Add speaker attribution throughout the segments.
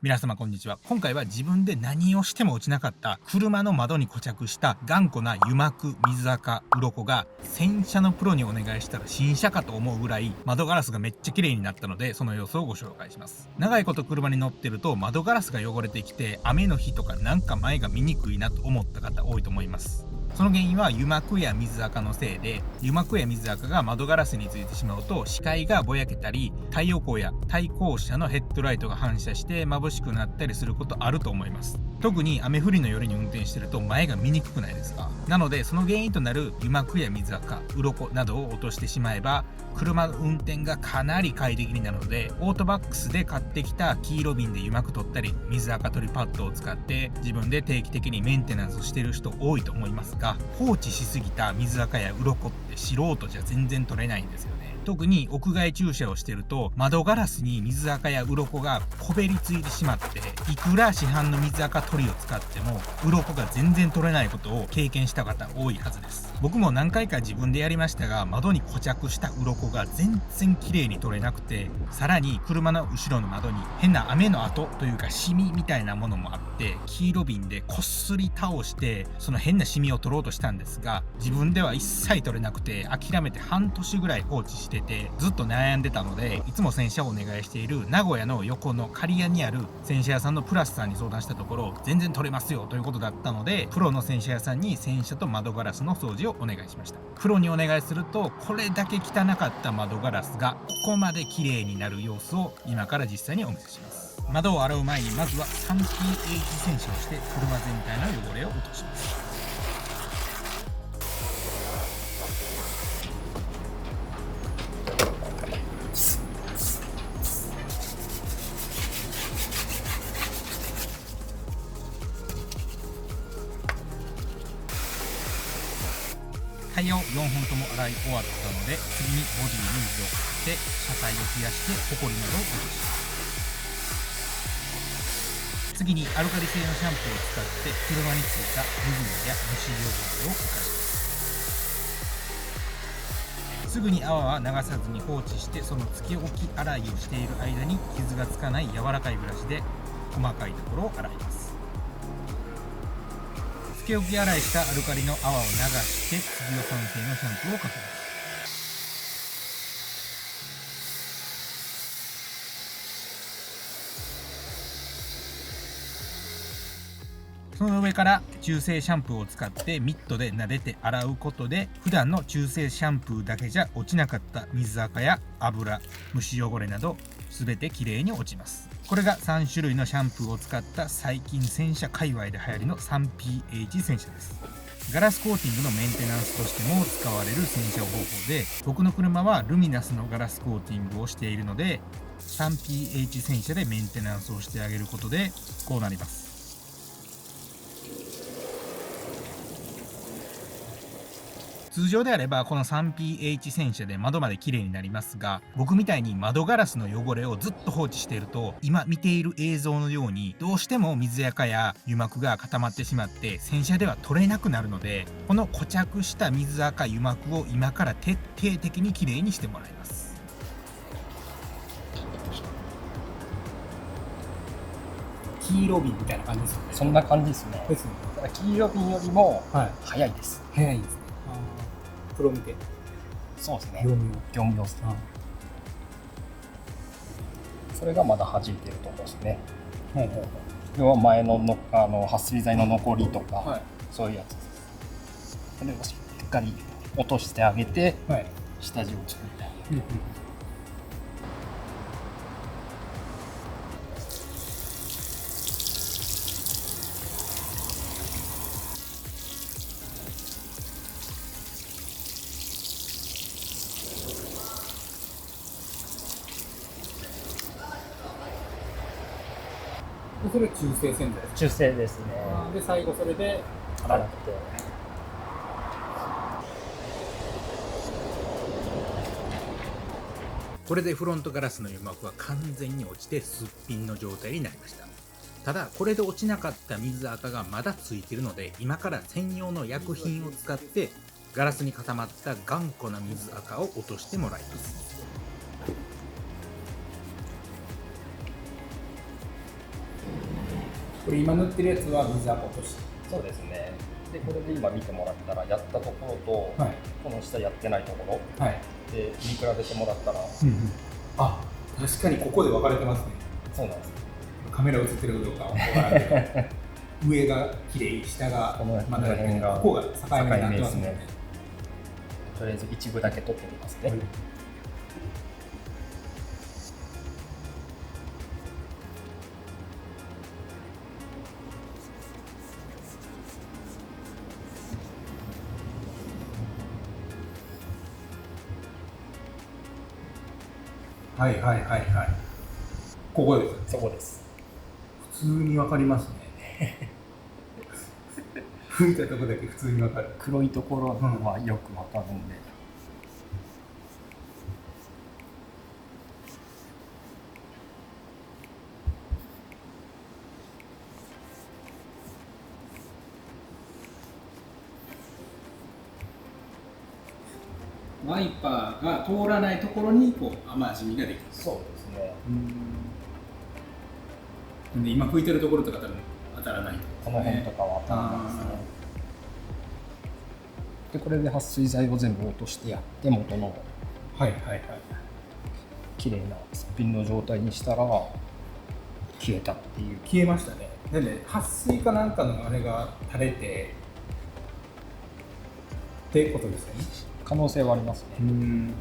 Speaker 1: 皆様こんにちは。今回は自分で何をしても落ちなかった車の窓に固着した頑固な油膜、水垢、鱗が洗車のプロにお願いしたら新車かと思うぐらい窓ガラスがめっちゃ綺麗になったので、その様子をご紹介します。長いこと車に乗ってると窓ガラスが汚れてきて雨の日とかなんか前が見にくいなと思った方多いと思います。その原因は油膜や水垢のせいで、油膜や水垢が窓ガラスについてしまうと視界がぼやけたり、太陽光や対向車のヘッドライトが反射して眩しくなったりすることあると思います。特に雨降りの夜に運転してると前が見にくくないですか？なのでその原因となる油膜や水垢、鱗などを落としてしまえば車の運転がかなり快適になるので、オートバックスで買ってきた黄色瓶で油膜取ったり水垢取りパッドを使って自分で定期的にメンテナンスしてる人多いと思いますが、放置しすぎた水垢や鱗って素人じゃ全然取れないんですよね。特に屋外駐車をしてると窓ガラスに水垢や鱗がこべりついてしまって、いくら市販の水垢取りを使っても鱗が全然取れないことを経験した方多いはずです。僕も何回か自分でやりましたが、窓に固着した鱗が全然綺麗に取れなくて、さらに車の後ろの窓に変な雨の跡というかシミみたいなものもあって、黄色瓶でこっそり倒してその変なシミを取ろうとしたんですが、自分では一切取れなくて諦めて半年ぐらい放置しててずっと悩んでたので、いつも洗車をお願いしている名古屋の横の刈谷にある洗車屋さんのプラスさんに相談したところ、全然取れますよということだったので、プロの洗車屋さんに洗車と窓ガラスの掃除をお願いしました。プロにお願いするとこれだけ汚かった窓ガラスがここまで綺麗になる様子を今から実際にお見せします。窓を洗う前にまずは 3pH 洗車をして車全体の汚れを落とします。タイヤを4本とも洗い終わったので、次にボディに水をかけて車体を冷やしてホコリなどを落とします。次にアルカリ性のシャンプーを使って車についた部分や虫汚れを浮かします。すぐに泡は流さずに放置して、そのつけ置き洗いをしている間に傷がつかない柔らかいブラシで細かいところを洗います。つけ置き洗いしたアルカリの泡を流して次は酸性のシャンプーをかけます。その上から中性シャンプーを使ってミットで撫でて洗うことで、普段の中性シャンプーだけじゃ落ちなかった水垢や油、虫汚れなど全てきれいに落ちます。これが3種類のシャンプーを使った最近洗車界隈で流行りの 3pH 洗車です。ガラスコーティングのメンテナンスとしても使われる洗車方法で、僕の車はルミナスのガラスコーティングをしているので 3pH 洗車でメンテナンスをしてあげることでこうなります。通常であればこの 3pH 洗車で窓まで綺麗になりますが、僕みたいに窓ガラスの汚れをずっと放置していると、今見ている映像のようにどうしても水垢や油膜が固まってしまって洗車では取れなくなるので、この固着した水垢油膜を今から徹底的に綺麗にしてもらいます。
Speaker 2: 黄色瓶みたいな感じですよね。
Speaker 3: そんな感じですね。
Speaker 2: ですね。
Speaker 3: ただ黄色瓶よりも
Speaker 2: はい。
Speaker 3: 早いです。
Speaker 2: 早いんですね。プロ見て。
Speaker 3: そうですね。
Speaker 2: 業務
Speaker 3: 業務用ですね。それがまだ弾いてるところですね。要は前の撥水剤の残りとか、
Speaker 2: はい、
Speaker 3: そういうやつです。それをしっかり落としてあげて、
Speaker 2: はい、
Speaker 3: 下地を作ってあげる。
Speaker 2: でそれ中性洗剤ですか？
Speaker 3: 中性ですね。
Speaker 2: で最後それで
Speaker 3: 洗って。
Speaker 1: これでフロントガラスの油膜は完全に落ちてすっぴんの状態になりました。ただこれで落ちなかった水垢がまだついているので、今から専用の薬品を使ってガラスに固まった頑固な水垢を落としてもらいます。
Speaker 2: これ今塗ってるやつは水垢落とし。
Speaker 3: そうですね。でこれで今見てもらったらやったところと、
Speaker 2: はい
Speaker 3: この下やってないところ
Speaker 2: はい。
Speaker 3: で見比べてもらったら、
Speaker 2: あ、確かにここで分かれてますね。
Speaker 3: そうなんです。
Speaker 2: カメラ映ってるかどうかは分からないけど上が綺麗、下が
Speaker 3: この
Speaker 2: まだ
Speaker 3: 辺が
Speaker 2: ここが境目になってますね。
Speaker 3: とりあえず一部だけ取ってみますね。
Speaker 2: はいはいはいはい。ここです。
Speaker 3: そこです。
Speaker 2: 普通に分かりますね。吹いたとこだけ普通に分かる。
Speaker 3: 黒いところはよくわかるんで、
Speaker 1: ワイパーが通らないところにこう雨染みができる。
Speaker 3: そうですね。
Speaker 1: で今拭いてるところとか多分当たらない、
Speaker 3: この辺とかは当たらないですね。でこれで撥水剤を全部落としてやって元の
Speaker 2: はいはいはい。
Speaker 3: 綺麗なすっぴんの状態にしたら消えたっていう。
Speaker 2: 消えましたね。でね、撥水かなんかのあれが垂れてってことですよね。
Speaker 3: 可能性はありますね。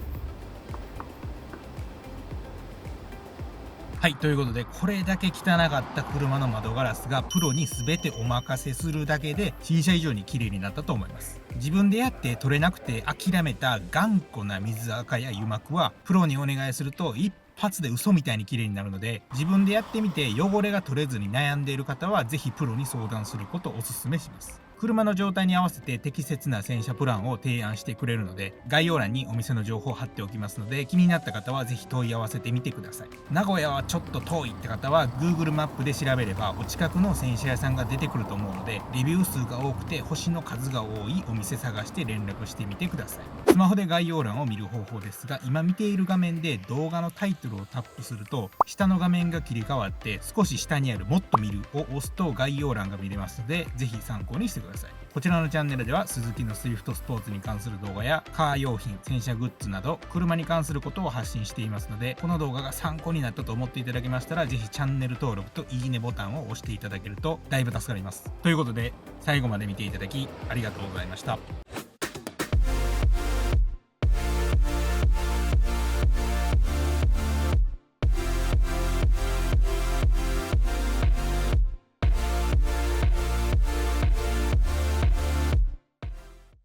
Speaker 1: はい、ということでこれだけ汚かった車の窓ガラスがプロに全てお任せするだけで新車以上に綺麗になったと思います。自分でやって取れなくて諦めた頑固な水垢や油膜はプロにお願いすると一発で嘘みたいに綺麗になるので、自分でやってみて汚れが取れずに悩んでいる方はぜひプロに相談することをお勧めします。車の状態に合わせて適切な洗車プランを提案してくれるので、概要欄にお店の情報を貼っておきますので、気になった方はぜひ問い合わせてみてください。名古屋はちょっと遠いって方は Google マップで調べればお近くの洗車屋さんが出てくると思うので、レビュー数が多くて星の数が多いお店探して連絡してみてください。スマホで概要欄を見る方法ですが、今見ている画面で動画のタイトルをタップすると下の画面が切り替わって少し下にあるもっと見るを押すと概要欄が見れますので、ぜひ参考にしてください。こちらのチャンネルではスズキのスイフトスポーツに関する動画やカー用品、洗車グッズなど車に関することを発信していますので、この動画が参考になったと思っていただけましたらぜひチャンネル登録といいねボタンを押していただけるとだいぶ助かります。ということで最後まで見ていただきありがとうございました。